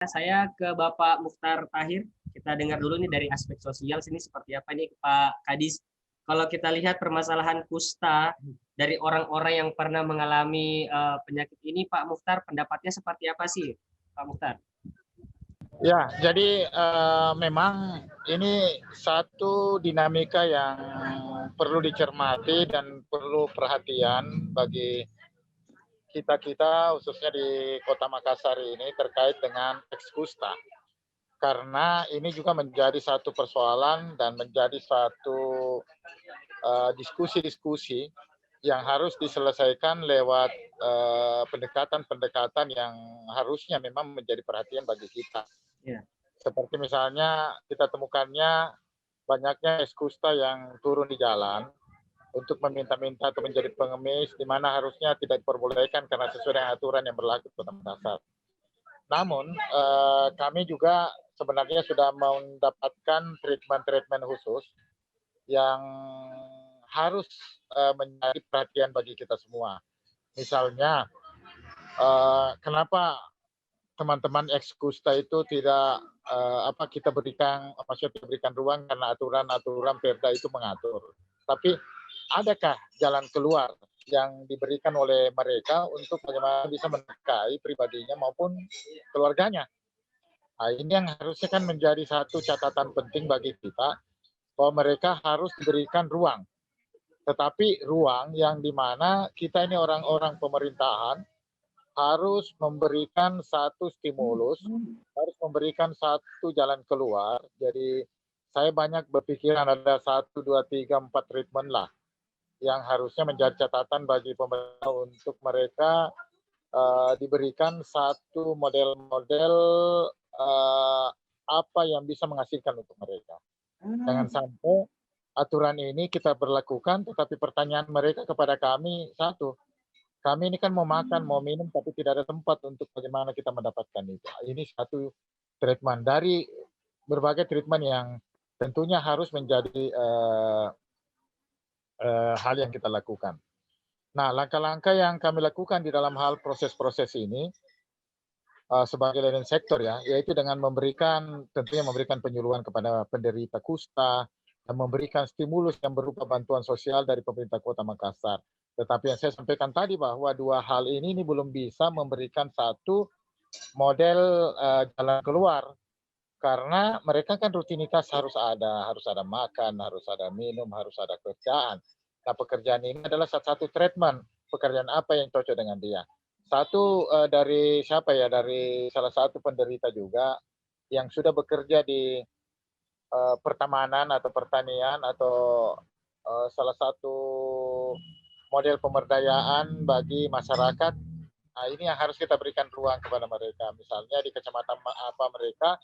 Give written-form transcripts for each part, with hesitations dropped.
Saya ke Bapak Mukhtar Tahir. Kita dengar dulu nih dari aspek sosial sini seperti apa nih Pak Kadis. Kalau kita lihat permasalahan kusta dari orang-orang yang pernah mengalami penyakit ini, Pak Mukhtar, pendapatnya seperti apa sih, Pak Mukhtar? Ya, jadi memang ini satu dinamika yang perlu dicermati dan perlu perhatian bagi kita khususnya di Kota Makassar ini terkait dengan eks kusta. Karena ini juga menjadi satu persoalan dan menjadi satu diskusi-diskusi yang harus diselesaikan lewat pendekatan-pendekatan yang harusnya memang menjadi perhatian bagi kita. Ya. Seperti misalnya kita temukannya banyaknya eks kusta yang turun di jalan untuk meminta-minta atau menjadi pengemis, di mana harusnya tidak diperbolehkan karena sesuai dengan aturan yang berlaku di Kota Makassar. Namun kami juga sebenarnya sudah mendapatkan treatment khusus yang harus menjadi perhatian bagi kita semua. Misalnya, kenapa teman-teman eks kusta itu tidak kita berikan ruang karena aturan-aturan Perda itu mengatur. Tapi adakah jalan keluar yang diberikan oleh mereka untuk bagaimana bisa menikahi pribadinya maupun keluarganya? Nah, ini yang harusnya kan menjadi satu catatan penting bagi kita, bahwa mereka harus diberikan ruang. Tetapi ruang yang dimana kita ini orang-orang pemerintahan harus memberikan satu stimulus, harus memberikan satu jalan keluar. Jadi saya banyak berpikiran ada 1, 2, 3, 4 treatment lah yang harusnya menjadi catatan bagi pemerintah untuk mereka diberikan satu model-model apa yang bisa menghasilkan untuk mereka. Jangan sampai aturan ini kita berlakukan, tetapi pertanyaan mereka kepada kami satu, kami ini kan mau makan, mau minum, tapi tidak ada tempat untuk bagaimana kita mendapatkan itu. Ini satu treatment dari berbagai treatment yang tentunya harus menjadi hal yang kita lakukan. Nah, langkah-langkah yang kami lakukan di dalam hal proses-proses ini sebagai leading sektor ya, yaitu dengan tentunya memberikan penyuluhan kepada penderita kusta dan memberikan stimulus yang berupa bantuan sosial dari pemerintah Kota Makassar. Tetapi yang saya sampaikan tadi bahwa dua hal ini belum bisa memberikan satu model jalan keluar, karena mereka kan rutinitas harus ada makan, harus ada minum, harus ada kerjaan. Nah, pekerjaan ini adalah satu treatment, pekerjaan apa yang cocok dengan dia. Satu dari salah satu penderita juga yang sudah bekerja di pertamanan atau pertanian atau salah satu model pemberdayaan bagi masyarakat. Nah, ini yang harus kita berikan ruang kepada mereka. Misalnya di kecamatan apa mereka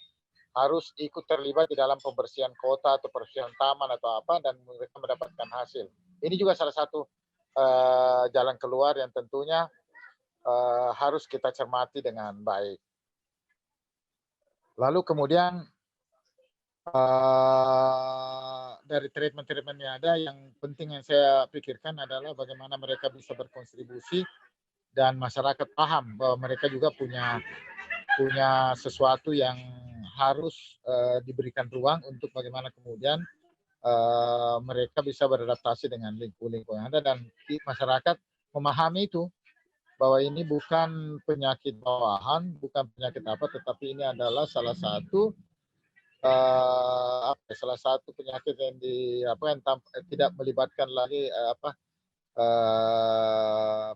harus ikut terlibat di dalam pembersihan kota atau pembersihan taman atau apa, dan mereka mendapatkan hasil. Ini juga salah satu jalan keluar yang tentunya harus kita cermati dengan baik. Lalu kemudian dari treatment-treatment yang ada, yang penting yang saya pikirkan adalah bagaimana mereka bisa berkontribusi dan masyarakat paham bahwa mereka juga punya sesuatu yang harus diberikan ruang untuk bagaimana kemudian mereka bisa beradaptasi dengan lingkungan yang ada, dan masyarakat memahami itu bahwa ini bukan penyakit bawahan, bukan penyakit apa, tetapi ini adalah salah satu penyakit yang tidak melibatkan lagi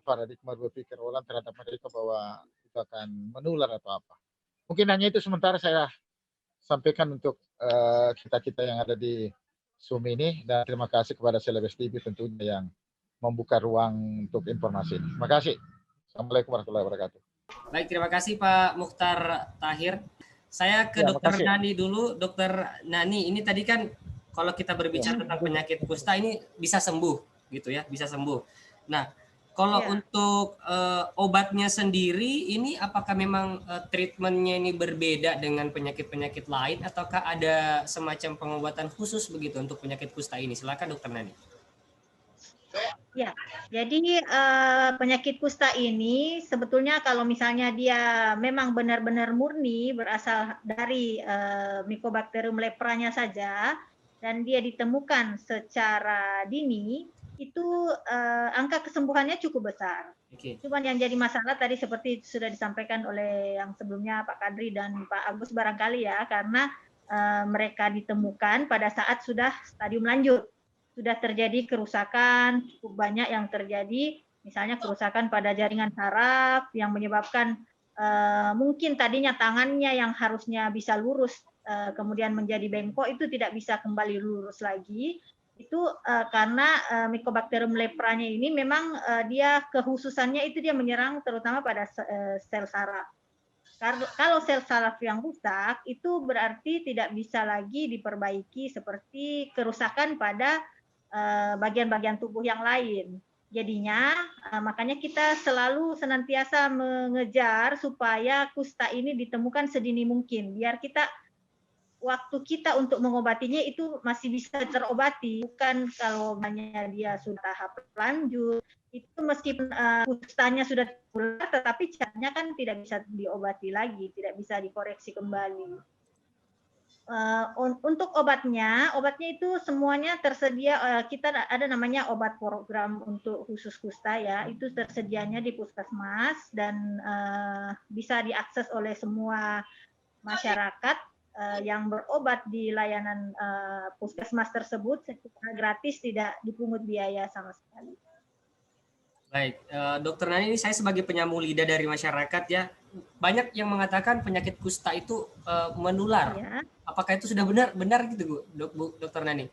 paradigma berpikir orang terhadap mereka bahwa itu akan menular atau apa. Mungkin hanya itu sementara saya sampaikan untuk kita-kita yang ada di Zoom ini, dan terima kasih kepada Celebes TV tentunya yang membuka ruang untuk informasi. Terima kasih. Assalamualaikum warahmatullahi wabarakatuh. Baik, terima kasih Pak Mukhtar Tahir. Saya ke Dokter Nani dulu. Dokter Nani, ini tadi kan kalau kita berbicara tentang penyakit kusta ini bisa sembuh gitu ya, bisa sembuh. Nah, kalau untuk obatnya sendiri, ini apakah memang treatmentnya ini berbeda dengan penyakit-penyakit lain, ataukah ada semacam pengobatan khusus begitu untuk penyakit kusta ini? Silakan Dokter Nani. Ya, jadi penyakit kusta ini sebetulnya kalau misalnya dia memang benar-benar murni berasal dari Mycobacterium lepranya saja dan dia ditemukan secara dini, itu angka kesembuhannya cukup besar. Oke. Cuman yang jadi masalah tadi seperti sudah disampaikan oleh yang sebelumnya Pak Kadri dan Pak Agus barangkali ya, karena mereka ditemukan pada saat sudah stadium lanjut. Sudah terjadi kerusakan, cukup banyak yang terjadi, misalnya kerusakan pada jaringan saraf yang menyebabkan mungkin tadinya tangannya yang harusnya bisa lurus kemudian menjadi bengkok itu tidak bisa kembali lurus lagi. Itu karena Mycobacterium lepranya ini memang dia kekhususannya itu dia menyerang terutama pada sel saraf. Kalau sel saraf yang rusak itu berarti tidak bisa lagi diperbaiki seperti kerusakan pada bagian-bagian tubuh yang lain. Jadinya makanya kita selalu senantiasa mengejar supaya kusta ini ditemukan sedini mungkin biar kita waktu kita untuk mengobatinya itu masih bisa terobati, bukan kalau hanya dia sudah tahap lanjut itu meskipun kustanya sudah tertular tetapi caranya kan tidak bisa diobati lagi, tidak bisa dikoreksi kembali. Untuk obatnya itu semuanya tersedia, kita ada namanya obat program untuk khusus kusta ya, itu tersedianya di puskesmas dan bisa diakses oleh semua masyarakat yang berobat di layanan puskesmas tersebut secara gratis, tidak dipungut biaya sama sekali. Baik, Dokter Nani, ini saya sebagai penyambung lidah dari masyarakat ya, banyak yang mengatakan penyakit kusta itu menular. Ya. Apakah itu sudah benar gitu Bu, Dokter Nani?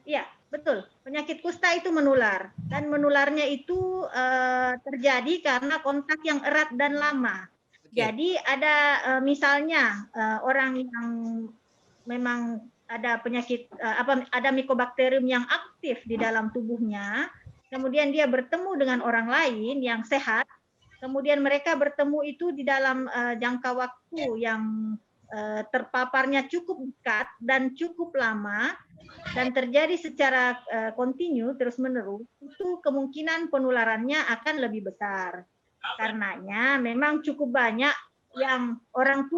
Iya, betul. Penyakit kusta itu menular dan menularnya itu terjadi karena kontak yang erat dan lama. Okay. Jadi ada misalnya orang yang memang ada penyakit ada Mycobacterium yang aktif di dalam tubuhnya, kemudian dia bertemu dengan orang lain yang sehat, kemudian mereka bertemu itu di dalam jangka waktu yang terpaparnya cukup dekat dan cukup lama dan terjadi secara kontinu terus-menerus, itu kemungkinan penularannya akan lebih besar. Karenanya memang cukup banyak yang orang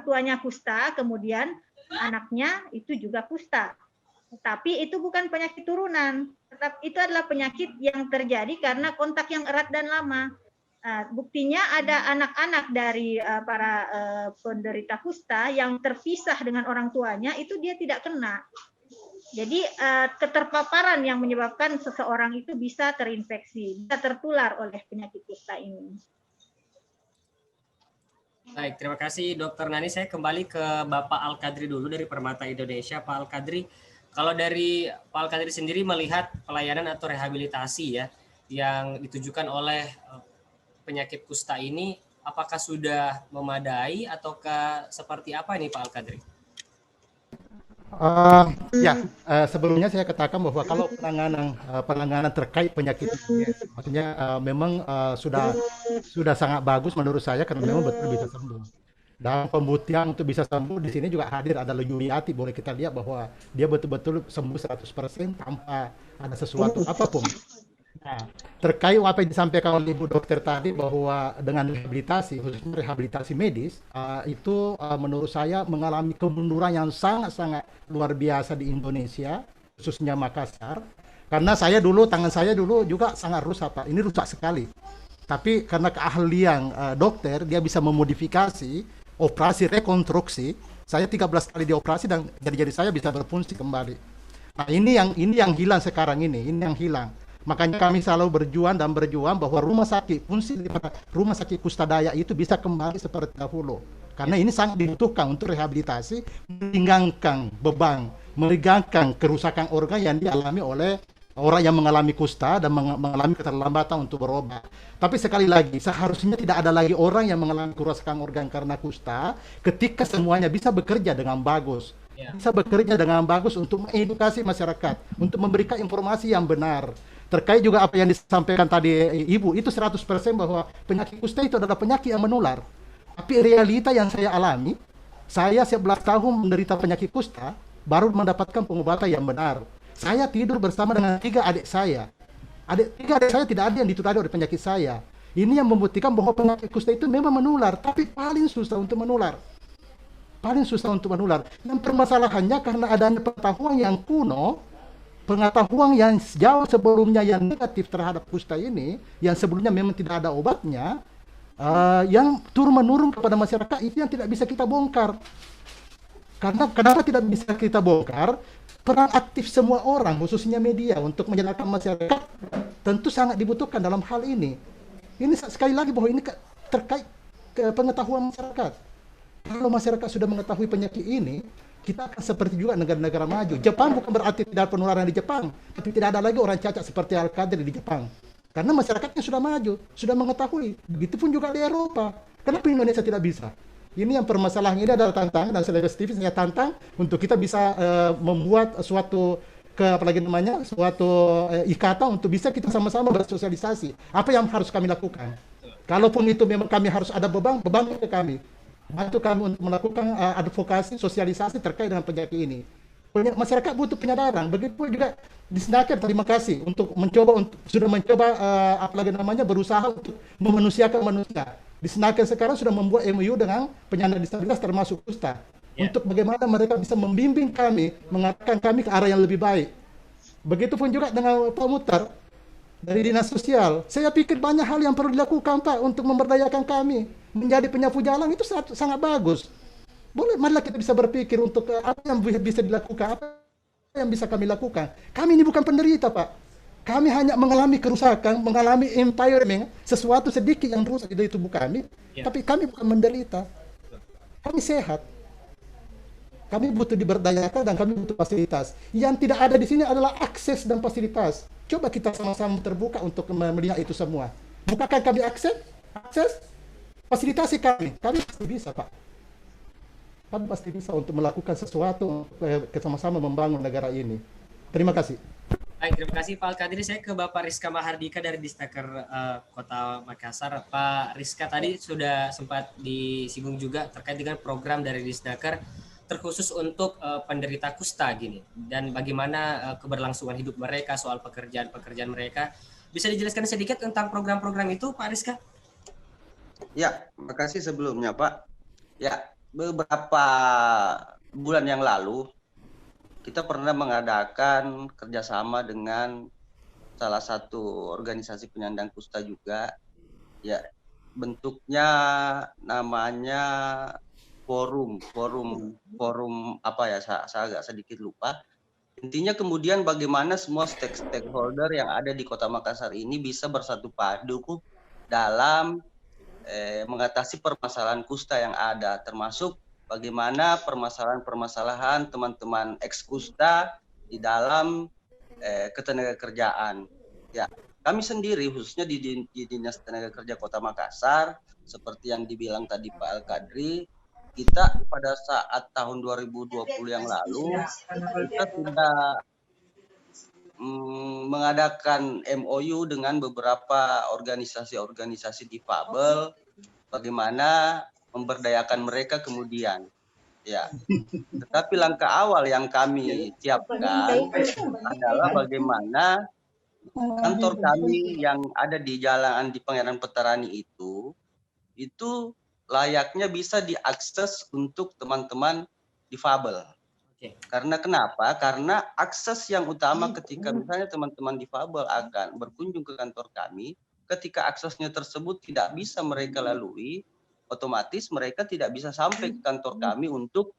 tuanya kusta, kemudian anaknya itu juga kusta. Tetapi itu bukan penyakit turunan, tetapi itu adalah penyakit yang terjadi karena kontak yang erat dan lama. Buktinya ada anak-anak dari para penderita kusta yang terpisah dengan orang tuanya, itu dia tidak kena. Jadi keterpaparan yang menyebabkan seseorang itu bisa terinfeksi, bisa tertular oleh penyakit kusta ini. Baik, terima kasih Dokter Nani. Saya kembali ke Bapak Al-Kadri dulu dari Permata Indonesia. Pak Al-Kadri, kalau dari Pak Al-Kadri sendiri melihat pelayanan atau rehabilitasi ya yang ditujukan oleh penyakit kusta ini, apakah sudah memadai ataukah seperti apa ini Pak Al-Kadri? Sebelumnya saya katakan bahwa kalau penanganan terkait penyakit ini, maksudnya memang sudah sangat bagus menurut saya karena memang betul bisa sembuh. Dan pembuktian untuk bisa sembuh di sini juga hadir adalah Yuliati, boleh kita lihat bahwa dia betul-betul sembuh 100% tanpa ada sesuatu apapun. Nah, terkait apa yang disampaikan oleh Ibu Dokter tadi bahwa dengan rehabilitasi, khususnya rehabilitasi medis, itu menurut saya mengalami kemunduran yang sangat-sangat luar biasa di Indonesia, khususnya Makassar. Karena tangan saya dulu juga sangat rusak, Pak. Ini rusak sekali. Tapi karena keahlian dokter, dia bisa memodifikasi operasi rekonstruksi. Saya 13 kali dioperasi dan jari-jari saya bisa berfungsi kembali. Nah, ini yang hilang sekarang ini yang hilang. Makanya kami selalu berjuang bahwa rumah sakit Kusta Dayak itu bisa kembali seperti dahulu. Karena ini sangat dibutuhkan untuk rehabilitasi, meringankan beban, meringankan kerusakan organ yang dialami oleh orang yang mengalami kusta dan mengalami keterlambatan untuk berobat. Tapi sekali lagi, seharusnya tidak ada lagi orang yang mengalami kerusakan organ karena kusta ketika semuanya bisa bekerja dengan bagus. Bisa bekerja dengan bagus untuk mengedukasi masyarakat, untuk memberikan informasi yang benar. Terkait juga apa yang disampaikan tadi Ibu, itu 100% bahwa penyakit kusta itu adalah penyakit yang menular. Tapi realita yang saya alami, saya 11 tahun menderita penyakit kusta, baru mendapatkan pengobatan yang benar. Saya tidur bersama dengan 3 adik saya. Tiga adik saya tidak ada yang ditudai oleh penyakit saya. Ini yang membuktikan bahwa penyakit kusta itu memang menular, tapi paling susah untuk menular. Paling susah untuk menular. Dan permasalahannya karena adanya pengetahuan yang kuno, pengetahuan yang jauh sebelumnya yang negatif terhadap kusta ini, yang sebelumnya memang tidak ada obatnya, yang turun-menurun kepada masyarakat, itu yang tidak bisa kita bongkar. Karena kenapa tidak bisa kita bongkar? Peran aktif semua orang, khususnya media, untuk menyadarkan masyarakat tentu sangat dibutuhkan dalam hal ini. Ini sekali lagi bahwa ini terkait ke pengetahuan masyarakat. Kalau masyarakat sudah mengetahui penyakit ini, kita akan seperti juga negara-negara maju. Jepang bukan berarti tidak ada penularan di Jepang, tapi tidak ada lagi orang cacat seperti Al-Qadri di Jepang. Karena masyarakatnya sudah maju, sudah mengetahui. Begitupun juga di Eropa. Kenapa Indonesia tidak bisa? Ini yang permasalahan, ini adalah tantangan, dan Selegas TV saya tantang untuk kita bisa membuat suatu suatu ikatan untuk bisa kita sama-sama bersosialisasi. Apa yang harus kami lakukan? Kalaupun itu memang kami harus ada beban ke kami. Bantu kami untuk melakukan advokasi, sosialisasi terkait dengan penyakit ini. Masyarakat butuh penyadaran. Begitu juga di Snaker, terima kasih sudah mencoba berusaha untuk memanusiakan manusia. Di Snaker sekarang sudah membuat MOU dengan penyandang disabilitas termasuk kusta. Untuk bagaimana mereka bisa membimbing kami, mengarahkan kami ke arah yang lebih baik. Begitupun juga dengan Pak Muhtar dari Dinas Sosial. Saya pikir banyak hal yang perlu dilakukan, Pak, untuk memberdayakan kami. Menjadi penyapu jalan itu sangat bagus. Marilah kita bisa berpikir untuk apa yang bisa dilakukan, apa yang bisa kami lakukan. Kami ini bukan penderita, Pak. Kami hanya mengalami kerusakan, mengalami impairment, sesuatu sedikit yang rusak di tubuh kami, tapi kami bukan menderita. Kami sehat. Kami butuh diberdayakan dan kami butuh fasilitas. Yang tidak ada di sini adalah akses dan fasilitas. Coba kita sama-sama terbuka untuk melihat itu semua. Bukankah kami akses, fasilitasi kami pasti bisa, Pak. Kami pasti bisa untuk melakukan sesuatu sama-sama membangun negara ini. Terima kasih. Baik, terima kasih Pak Al-Qadri. Saya ke Bapak Rizka Mahardika dari Disnaker Kota Makassar. Pak Rizka, tadi sudah sempat disinggung juga terkait dengan program dari Disnaker terkhusus untuk penderita kusta gini, dan bagaimana keberlangsungan hidup mereka, soal pekerjaan mereka. Bisa dijelaskan sedikit tentang program-program itu, Pak Rizka? Ya, makasih sebelumnya, Pak. Ya, beberapa bulan yang lalu kita pernah mengadakan kerjasama dengan salah satu organisasi penyandang kusta juga. Ya, bentuknya namanya forum apa ya, saya agak sedikit lupa. Intinya kemudian bagaimana semua stakeholder yang ada di Kota Makassar ini bisa bersatu padu dalam mengatasi permasalahan kusta yang ada, termasuk bagaimana permasalahan teman-teman ex kusta di dalam ketenagakerjaan. Ya, kami sendiri khususnya di Dinas Tenaga Kerja Kota Makassar, seperti yang dibilang tadi Pak Al-Qadri, kita pada saat tahun 2020 yang lalu kita sudah mengadakan MOU dengan beberapa organisasi difabel, bagaimana memberdayakan mereka kemudian. Ya, tetapi langkah awal yang kami siapkan adalah bagaimana kantor kami yang ada di Jalan di Pangeran Petarani itu layaknya bisa diakses untuk teman-teman difabel. Karena kenapa? Karena akses yang utama ketika misalnya teman-teman difabel akan berkunjung ke kantor kami, ketika aksesnya tersebut tidak bisa mereka lalui, otomatis mereka tidak bisa sampai ke kantor kami untuk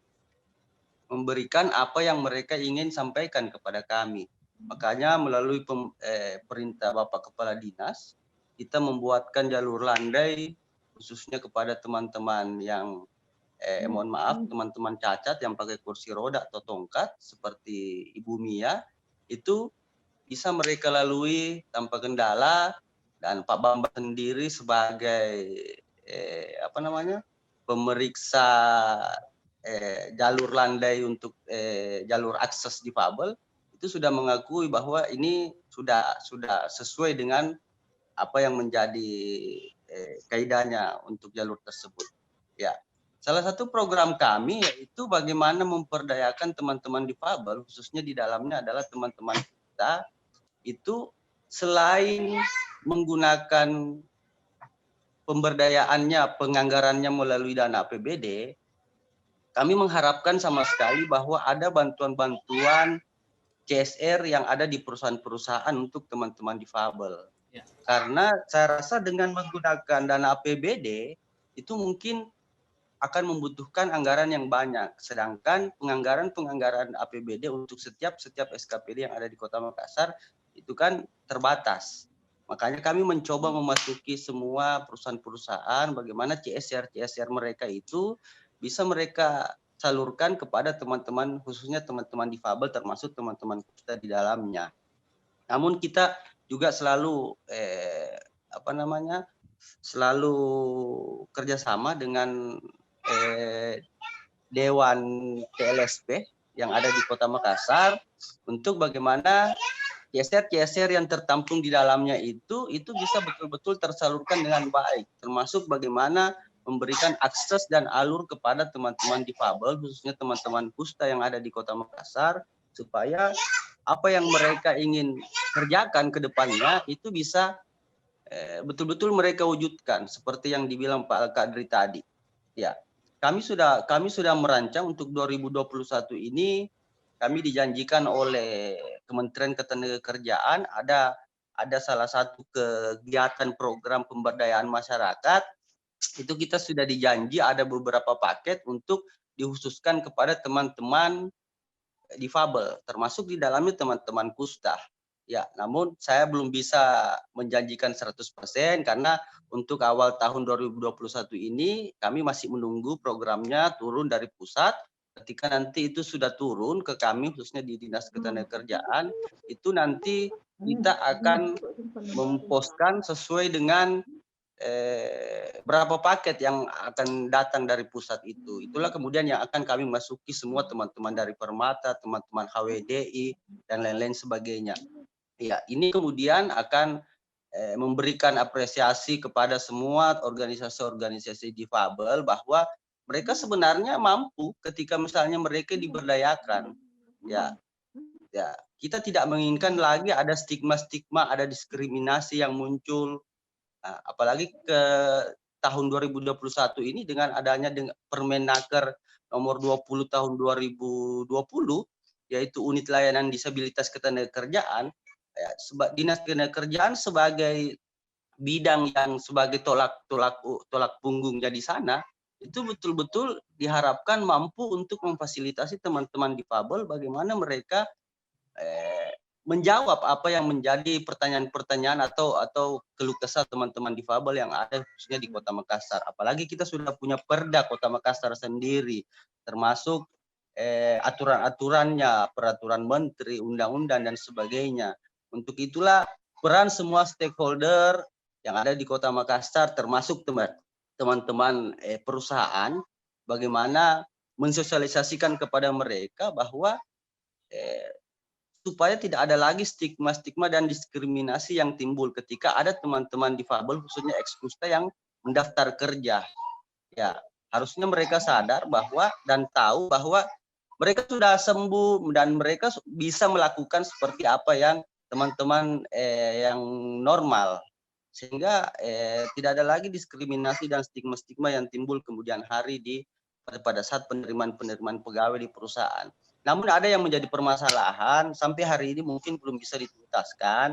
memberikan apa yang mereka ingin sampaikan kepada kami. Makanya melalui perintah Bapak Kepala Dinas, kita membuatkan jalur landai khususnya kepada teman-teman yang mohon maaf, teman-teman cacat yang pakai kursi roda atau tongkat seperti Ibu Mia, itu bisa mereka lalui tanpa kendala, dan Pak Bambang sendiri sebagai pemeriksa jalur landai untuk jalur akses difabel itu sudah mengakui bahwa ini sudah sesuai dengan apa yang menjadi kaidahnya untuk jalur tersebut. Ya. Salah satu program kami yaitu bagaimana memperdayakan teman-teman difabel, khususnya di dalamnya adalah teman-teman kita itu selain menggunakan pemberdayaannya, penganggarannya melalui dana APBD, kami mengharapkan sama sekali bahwa ada bantuan-bantuan CSR yang ada di perusahaan-perusahaan untuk teman-teman difabel. Ya. Karena saya rasa dengan menggunakan dana APBD itu mungkin akan membutuhkan anggaran yang banyak. Sedangkan penganggaran APBD untuk setiap SKPD yang ada di Kota Makassar itu kan terbatas. Makanya kami mencoba memasuki semua perusahaan-perusahaan bagaimana CSR mereka itu bisa mereka salurkan kepada teman-teman, khususnya teman-teman difabel termasuk teman-teman kita di dalamnya. Namun kita juga selalu selalu kerjasama dengan Dewan TLSP yang ada di Kota Makassar untuk bagaimana CSR yang tertampung di dalamnya itu bisa betul-betul tersalurkan dengan baik, termasuk bagaimana memberikan akses dan alur kepada teman-teman difabel, khususnya teman-teman kusta yang ada di Kota Makassar, supaya apa yang mereka ingin kerjakan ke depannya itu bisa betul-betul mereka wujudkan, seperti yang dibilang Pak Kadri tadi. Ya, kami sudah merancang untuk 2021 ini. Kami dijanjikan oleh Kementerian Ketenagakerjaan ada salah satu kegiatan program pemberdayaan masyarakat. Itu kita sudah dijanji ada beberapa paket untuk dikhususkan kepada teman-teman difabel, termasuk di dalamnya teman-teman kusta. Ya, namun saya belum bisa menjanjikan 100% karena untuk awal tahun 2021 ini kami masih menunggu programnya turun dari pusat. Ketika nanti itu sudah turun ke kami, khususnya di Dinas Ketenagakerjaan, itu nanti kita akan memposkan sesuai dengan berapa paket yang akan datang dari pusat itu. Itulah kemudian yang akan kami masuki semua teman-teman dari Permata, teman-teman HWDI, dan lain-lain sebagainya. Ya, ini kemudian akan memberikan apresiasi kepada semua organisasi-organisasi difabel bahwa mereka sebenarnya mampu ketika misalnya mereka diberdayakan. Ya, kita tidak menginginkan lagi ada stigma-stigma, ada diskriminasi yang muncul. Nah, apalagi ke tahun 2021 ini dengan adanya Permenaker nomor 20 tahun 2020, yaitu Unit Layanan Disabilitas Ketenagakerjaan, Dinas Ketenagakerjaan sebagai bidang yang sebagai tolak punggungnya di sana, itu betul-betul diharapkan mampu untuk memfasilitasi teman-teman difabel bagaimana mereka menjawab apa yang menjadi pertanyaan-pertanyaan atau keluh kesah teman-teman difabel yang ada khususnya di Kota Makassar. Apalagi kita sudah punya Perda Kota Makassar sendiri, termasuk aturan-aturannya, peraturan menteri, undang-undang dan sebagainya. Untuk itulah peran semua stakeholder yang ada di Kota Makassar, termasuk teman-teman perusahaan, bagaimana mensosialisasikan kepada mereka bahwa supaya tidak ada lagi stigma-stigma dan diskriminasi yang timbul ketika ada teman-teman difabel, khususnya ekskusta yang mendaftar kerja. Ya, harusnya mereka sadar bahwa dan tahu bahwa mereka sudah sembuh dan mereka bisa melakukan seperti apa yang teman-teman yang normal, sehingga tidak ada lagi diskriminasi dan stigma-stigma yang timbul kemudian hari pada saat penerimaan pegawai di perusahaan. Namun ada yang menjadi permasalahan sampai hari ini mungkin belum bisa dituntaskan.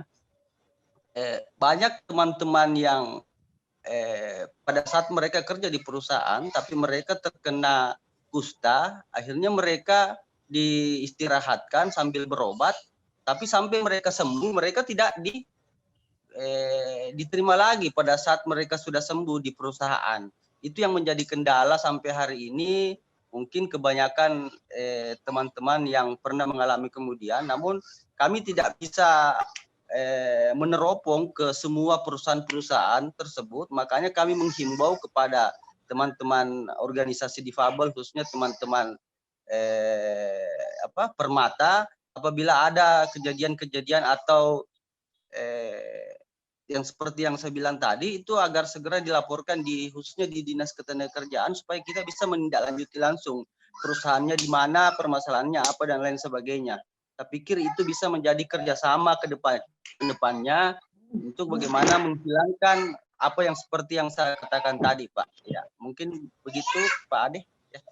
Banyak teman-teman yang pada saat mereka kerja di perusahaan tapi mereka terkena kusta, akhirnya mereka diistirahatkan sambil berobat, tapi sampai mereka sembuh mereka tidak diterima lagi pada saat mereka sudah sembuh di perusahaan. Itu yang menjadi kendala sampai hari ini. Mungkin kebanyakan teman-teman yang pernah mengalami kemudian, namun kami tidak bisa meneropong ke semua perusahaan-perusahaan tersebut. Makanya kami menghimbau kepada teman-teman organisasi difabel, khususnya teman-teman Permata, apabila ada kejadian-kejadian atau yang seperti yang saya bilang tadi itu agar segera dilaporkan khususnya di Dinas Ketenagakerjaan supaya kita bisa menindaklanjuti langsung perusahaannya di mana, permasalahannya apa dan lain sebagainya. Saya pikir itu bisa menjadi kerjasama ke depannya untuk bagaimana menghilangkan apa yang seperti yang saya katakan tadi, Pak. Ya, mungkin begitu, Pak Ade.